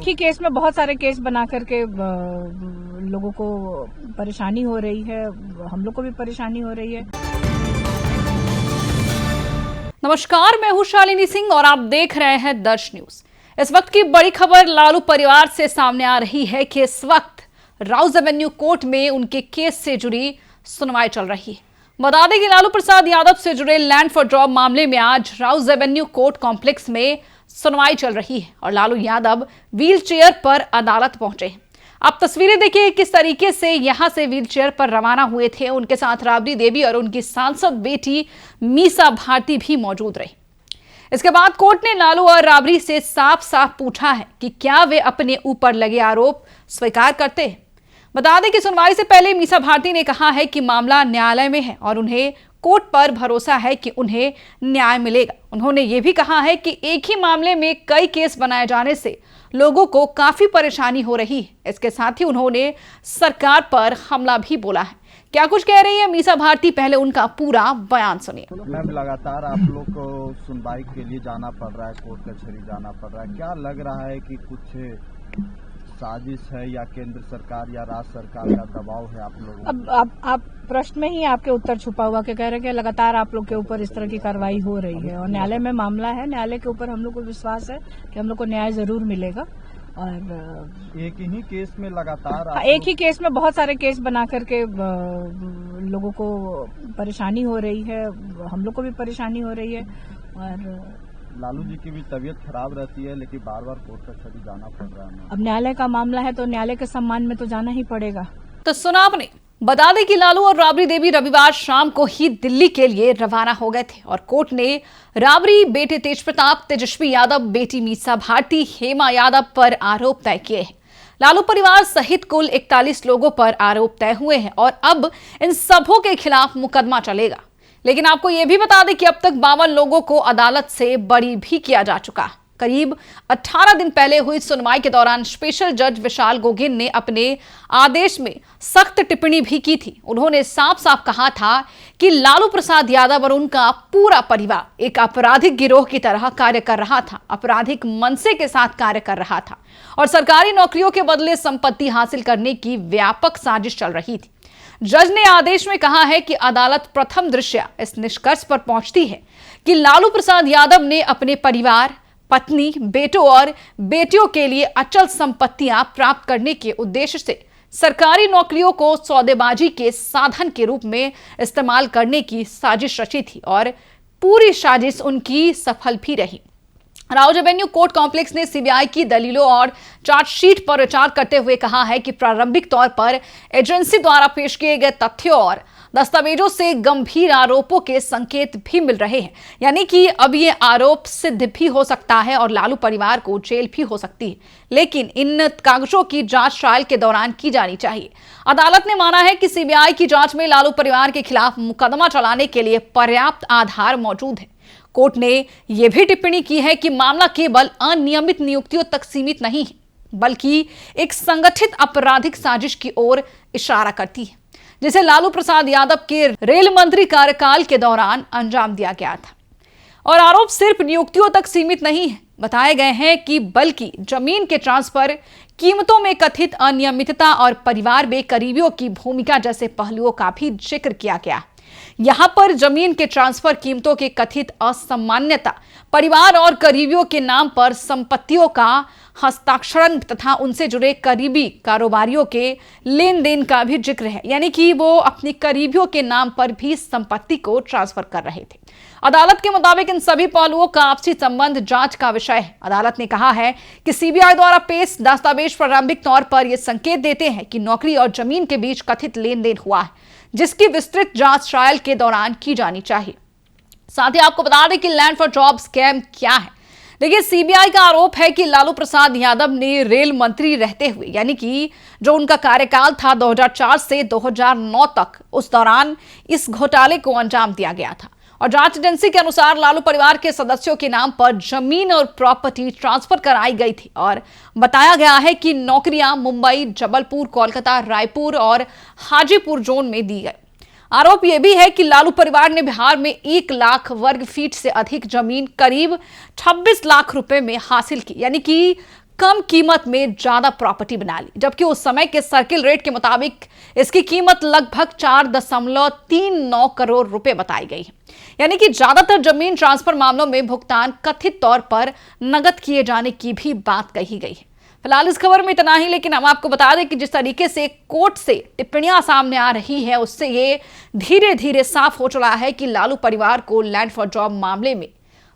ही case में बहुत सारे केस बना करके लोगों को परेशानी हो रही है, हम लोग को भी परेशानी हो रही है। नमस्कार, मैं हूं शालिनी सिंह और आप देख रहे हैं दर्श न्यूज। इस वक्त की बड़ी खबर लालू परिवार से सामने आ रही है कि इस वक्त राउज एवेन्यू कोर्ट में उनके केस से जुड़ी सुनवाई चल रही है। बता दें कि लालू प्रसाद यादव से जुड़े लैंड फॉर जॉब मामले में आज राउज एवेन्यू कोर्ट कॉम्प्लेक्स में सुनवाई चल रही है और लालू यादव व्हील चेयर पर अदालत पहुंचे हैं। आप तस्वीरें देखिए किस तरीके से यहां से व्हील चेयर पर रवाना हुए थे। उनके साथ राबड़ी देवी और उनकी सांसद बेटी मीसा भारती भी मौजूद रही। इसके बाद कोर्ट ने लालू और राबड़ी से साफ साफ पूछा है कि क्या वे अपने ऊपर लगे आरोप स्वीकार करते हैं। बता दें कि सुनवाई से पहले मीसा भारती ने कहा है कि मामला न्यायालय में है और उन्हें कोर्ट पर भरोसा है कि उन्हें न्याय मिलेगा। उन्होंने ये भी कहा है कि एक ही मामले में कई केस बनाए जाने से लोगों को काफी परेशानी हो रही है। इसके साथ ही उन्होंने सरकार पर हमला भी बोला है। क्या कुछ कह रही है मीसा भारती, पहले उनका पूरा बयान सुनिए। मैम, लगातार आप लोग को सुनवाई के लिए जाना पड़ रहा है, कोर्ट कचहरी जाना पड़ रहा है। क्या लग रहा है कि कुछ साजिश है या केंद्र सरकार या राज्य सरकार का दबाव है आप लोगों? अब आप प्रश्न में ही आपके उत्तर छुपा हुआ कि कह रहे हैं कि लगातार आप लोग के ऊपर इस तरह की कार्रवाई हो रही है और न्यायालय में मामला है। न्यायालय के ऊपर हम लोग को विश्वास है कि हम लोग को न्याय जरूर मिलेगा। और एक ही केस में लगातार एक ही केस में बहुत सारे केस बना करके लोगों को परेशानी हो रही है, हम लोग को भी परेशानी हो रही है। और लालू जी की भी तबीयत खराब रहती है, लेकिन बार बार कोर्ट कचहरी जाना पड़ रहा है। अब न्यायालय का मामला है तो न्यायालय के सम्मान में तो जाना ही पड़ेगा। तो सुना आपने। बता दें कि लालू और राबड़ी देवी रविवार शाम को ही दिल्ली के लिए रवाना हो गए थे और कोर्ट ने राबड़ी, बेटे तेज प्रताप, तेजस्वी यादव, बेटी मीसा भारती, हेमा यादव पर आरोप तय किए हैं। लालू परिवार सहित कुल 41 लोगों पर आरोप तय हुए हैं और अब इन सबों के खिलाफ मुकदमा चलेगा। लेकिन आपको यह भी बता दें कि अब तक 52 लोगों को अदालत से बरी भी किया जा चुका है। करीब 18 दिन पहले हुई सुनवाई के दौरान स्पेशल जज विशाल गोगिन ने अपने आदेश में सख्त टिप्पणी भी की थी। उन्होंने साफ साफ कहा था कि लालू प्रसाद यादव और उनका पूरा परिवार एक आपराधिक गिरोह की तरह कार्य कर रहा था, आपराधिक मनसे के साथ कार्य कर रहा था और सरकारी नौकरियों के बदले संपत्ति हासिल करने की व्यापक साजिश चल रही थी। जज ने आदेश में कहा है कि अदालत प्रथम दृष्टया इस निष्कर्ष पर पहुंचती है कि लालू प्रसाद यादव ने अपने परिवार, पत्नी, बेटों और बेटियों के लिए अचल संपत्तियां प्राप्त करने के उद्देश्य से सरकारी नौकरियों को सौदेबाजी के साधन के रूप में इस्तेमाल करने की साजिश रची थी और पूरी साजिश उनकी सफल भी रही। राउज एवेन्यू कोर्ट कॉम्प्लेक्स ने सीबीआई की दलीलों और चार्जशीट पर विचार करते हुए कहा है कि प्रारंभिक तौर पर एजेंसी द्वारा पेश किए गए तथ्यों और दस्तावेजों से गंभीर आरोपों के संकेत भी मिल रहे हैं। यानी कि अब ये आरोप सिद्ध भी हो सकता है और लालू परिवार को जेल भी हो सकती है, लेकिन इन कागजों की जांच ट्रायल के दौरान की जानी चाहिए। अदालत ने माना है कि सीबीआई की जांच में लालू परिवार के खिलाफ मुकदमा चलाने के लिए पर्याप्त आधार मौजूद है। कोर्ट ने यह भी टिप्पणी की है कि मामला केवल अनियमित नियुक्तियों तक सीमित नहीं है, बल्कि एक संगठित आपराधिक साजिश की ओर इशारा करती है, जिसे लालू प्रसाद यादव के रेल मंत्री कार्यकाल के दौरान अंजाम दिया गया था। और आरोप सिर्फ नियुक्तियों तक सीमित नहीं है, बताए गए हैं कि बल्कि जमीन के ट्रांसफर, कीमतों में कथित अनियमितता और परिवार में करीबियों की भूमिका जैसे पहलुओं का भी जिक्र किया गया। यहां पर जमीन के ट्रांसफर, कीमतों के कथित असामान्यता, परिवार और करीबियों के नाम पर संपत्तियों का हस्ताक्षरण तथा उनसे जुड़े करीबी कारोबारियों के लेन देन का भी जिक्र है। यानी कि वो अपनी करीबियों के नाम पर भी संपत्ति को ट्रांसफर कर रहे थे। अदालत के मुताबिक इन सभी पहलुओं का आपसी संबंध जांच का विषय है। अदालत ने कहा है कि सीबीआई द्वारा पेश दस्तावेज प्रारंभिक तौर पर यह संकेत देते हैं कि नौकरी और जमीन के बीच कथित लेन देन हुआ है, जिसकी विस्तृत जांच ट्रायल के दौरान की जानी चाहिए। साथ ही आपको बता दें कि लैंड फॉर जॉब स्कैम क्या है। देखिए, सीबीआई का आरोप है कि लालू प्रसाद यादव ने रेल मंत्री रहते हुए, यानी कि जो उनका कार्यकाल था 2004 से 2009 तक, उस दौरान इस घोटाले को अंजाम दिया गया था। और जांच एजेंसी के अनुसार लालू परिवार के सदस्यों के नाम पर जमीन और प्रॉपर्टी ट्रांसफर कराई गई थी और बताया गया है कि नौकरियां मुंबई, जबलपुर, कोलकाता, रायपुर और हाजीपुर जोन में दी गई। आरोप यह भी है कि लालू परिवार ने बिहार में 1 लाख वर्ग फीट से अधिक जमीन करीब 26 लाख रुपए में हासिल की, यानी कि कम कीमत में ज्यादा प्रॉपर्टी बना ली, जबकि उस समय के सर्किल रेट के मुताबिक इसकी कीमत लगभग 4.39 करोड़ रुपए बताई गई है। यानी कि ज्यादातर जमीन ट्रांसफर मामलों में भुगतान कथित तौर पर नकद किए जाने की भी बात कही गई है। फिलहाल इस खबर में इतना ही, लेकिन हम आपको बता दें कि जिस तरीके से कोर्ट से टिप्पणियां सामने आ रही है, उससे ये धीरे धीरे साफ हो चला है कि लालू परिवार को लैंड फॉर जॉब मामले में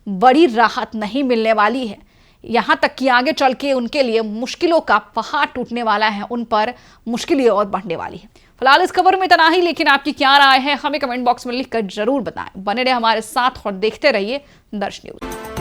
बड़ी राहत नहीं मिलने वाली है। यहां तक कि आगे चल के उनके लिए मुश्किलों का पहाड़ टूटने वाला है, उन पर मुश्किलें और बढ़ने वाली है। फिलहाल इस खबर में इतना ही, लेकिन आपकी क्या राय है हमें कमेंट बॉक्स में लिखकर जरूर बताएं। बने रहे हमारे साथ और देखते रहिए दर्श न्यूज।